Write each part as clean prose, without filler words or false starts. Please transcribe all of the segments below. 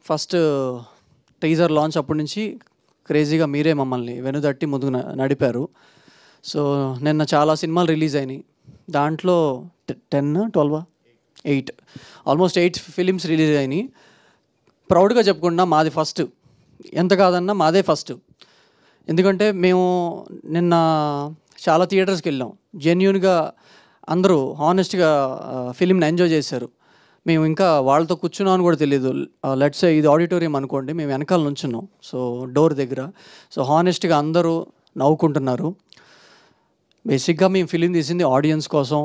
First teaser launch అప్పటి నుంచి క్రేజీగా మీరే మమ్మల్ని వెనుదట్టి ముందుకు నడిపారు. సో నిన్న చాలా సినిమాలు రిలీజ్ అయినాయి. దాంట్లో 10, 12, 8 ఆల్మోస్ట్ 8 ఫిలిమ్స్ రిలీజ్ అయినాయి. ప్రౌడ్గా చెప్పుకుంటున్నా మాది ఫస్ట్, ఎంత కాదన్నా మాదే ఫస్ట్. ఎందుకంటే మేము నిన్న చాలా థియేటర్స్కి వెళ్ళాం. జెన్యూన్గా అందరూ హానెస్ట్గా ఫిలింని ఎంజాయ్ చేశారు. మేము ఇంకా వాళ్ళతో కూర్చున్నామని కూడా తెలియదు. లెట్స్ ఇది ఆడిటోరియం అనుకోండి, మేము వెనకాల నుంచున్నాం సో డోర్ దగ్గర. సో హానెస్ట్గా అందరూ నవ్వుకుంటున్నారు. బేసిక్గా మేము ఫిలిం తీసింది ఆడియన్స్ కోసం,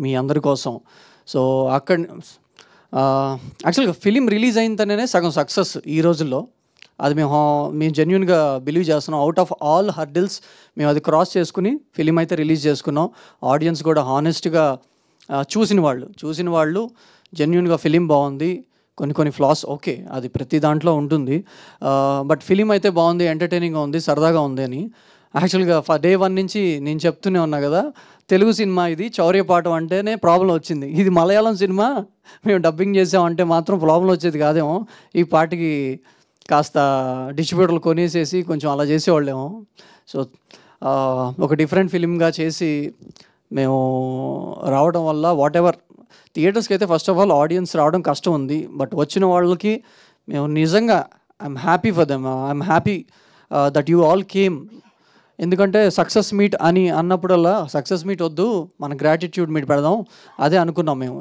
మీ అందరి కోసం. సో అక్కడ యాక్చువల్గా ఫిలిం రిలీజ్ అయిన సగం సక్సెస్ ఈ రోజుల్లో. అది మేము జెన్యూన్గా బిలీవ్ చేస్తున్నాం. అవుట్ ఆఫ్ ఆల్ హర్డిల్స్ మేము అది క్రాస్ చేసుకుని ఫిలిం అయితే రిలీజ్ చేసుకున్నాం. ఆడియన్స్ కూడా హానెస్ట్గా చూసిన వాళ్ళు జెన్యూన్గా ఫిలిం బాగుంది, కొన్ని ఫ్లాస్ ఓకే, అది ప్రతి దాంట్లో ఉంటుంది. బట్ ఫిలిం అయితే బాగుంది, ఎంటర్టైనింగ్గా ఉంది, సరదాగా ఉంది అని. యాక్చువల్గా డే 1 నుంచి నేను చెప్తూనే ఉన్నా కదా, తెలుగు సినిమా ఇది, చౌర్యపాఠం అంటేనే ప్రాబ్లం వచ్చింది. ఇది మలయాళం సినిమా, మేము డబ్బింగ్ చేసామంటే మాత్రం ప్రాబ్లం వచ్చేది కాదేమో. ఈ పాటికి కాస్త డిస్ట్రిబ్యూటర్లు కొనేసేసి కొంచెం అలా చేసేవాళ్ళేమో. సో ఒక డిఫరెంట్ ఫిలింగా చేసి మేము రావడం వల్ల వాట్ ఎవర్ థియేటర్స్కి అయితే ఫస్ట్ ఆఫ్ ఆల్ ఆడియన్స్ రావడం కష్టం ఉంది. బట్ వచ్చిన వాళ్ళకి మేము నిజంగా I'm happy for them. I'm happy that you all came. ఎందుకంటే సక్సెస్ మీట్ అని అన్నప్పుడల్లా సక్సెస్ మీట్ వద్దు, మన గ్రాటిట్యూడ్ మీట్ పెడదాం అదే అనుకున్నాం మేము.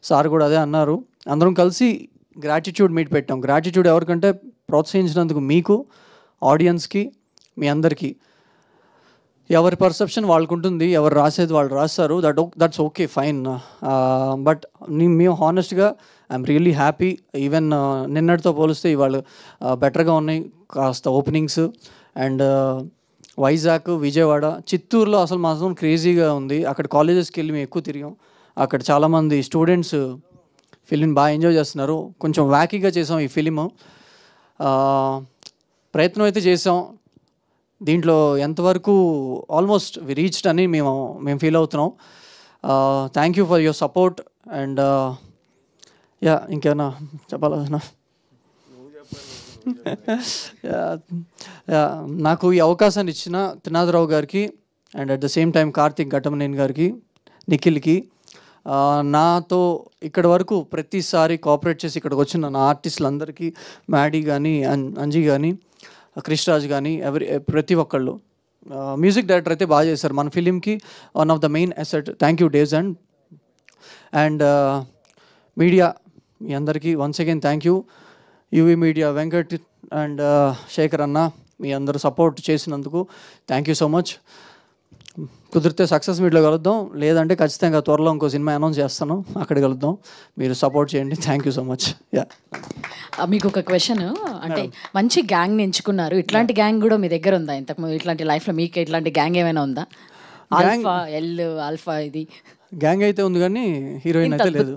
సార్ కూడా అదే అన్నారు. అందరం కలిసి గ్రాటిట్యూడ్ మీట్ పెట్టాం. గ్రాటిట్యూడ్ ఎవరికంటే ప్రోత్సహించినందుకు మీకు, ఆడియన్స్కి, మీ అందరికీ. ఎవరి పర్సెప్షన్ వాళ్ళకు ఉంటుంది, ఎవరు రాసేది వాళ్ళు రాస్తారు, దట్స్ ఓకే ఫైన్. బట్ మేము హానెస్ట్గా ఐఎమ్ రియల్లీ హ్యాపీ. ఈవెన్ నిన్నటితో పోలిస్తే ఇవాళ బెటర్గా ఉన్నాయి కాస్త ఓపెనింగ్స్. అండ్ వైజాగ్, విజయవాడ, చిత్తూరులో అసలు మాత్రం క్రేజీగా ఉంది. అక్కడ కాలేజెస్కి వెళ్ళి మేము ఎక్కువ తిరిగాం. అక్కడ చాలామంది స్టూడెంట్స్ ఫిలిం బాగా ఎంజాయ్ చేస్తున్నారు. కొంచెం వ్యాకీగా చేసాం ఈ ఫిలిము. ప్రయత్నం అయితే చేసాం. దీంట్లో ఎంతవరకు ఆల్మోస్ట్ వి రీచ్డ్ అని మేము ఫీల్ అవుతున్నాం. Thank you for your support. And ఇంకేమన్నా చెప్పాలన్నా? నాకు ఈ అవకాశాన్ని ఇచ్చిన త్రినాథరావు గారికి and at the same time Karthik Ghattamaneni గారికి, నిఖిల్కి, నాతో ఇక్కడి వరకు ప్రతిసారి కోఆపరేట్ చేసి ఇక్కడికి వచ్చిన నా ఆర్టిస్టులందరికీ, మ్యాడీ కానీ, అంజీ కానీ, క్రిష్రాజ్ కానీ, ప్రతి ఒక్కళ్ళు. మ్యూజిక్ డైరెక్టర్ అయితే బాగా చేశారు మన ఫిలింకి, one of the main asset. Thank you డేస్. అండ్ మీడియా మీ అందరికీ once again thank you. UV media, Venkat and Shekhar అన్న, మీ అందరూ సపోర్ట్ చేసినందుకు థ్యాంక్ యూ సో మచ్. కుదిరితే సక్సెస్ మీట్లో కలుద్దాం, లేదంటే ఖచ్చితంగా త్వరలో ఇంకో సినిమా అనౌన్స్ చేస్తాను, అక్కడ కలుద్దాం. మీరు సపోర్ట్ చేయండి. Thank you so much. మీకు ఒక క్వశ్చన్, అంటే మంచి గ్యాంగ్ ఎంచుకున్నారు, ఇట్లాంటి గ్యాంగ్ కూడా మీ దగ్గర ఉందా? ఇంతకు ఇట్లాంటి లైఫ్లో మీకు ఇట్లాంటి గ్యాంగ్ ఏమైనా ఉందా? ఆల్ఫా, ఆల్ఫా ఇది గ్యాంగ్ అయితే ఉంది కానీ హీరోయిన్ అయితే లేదు.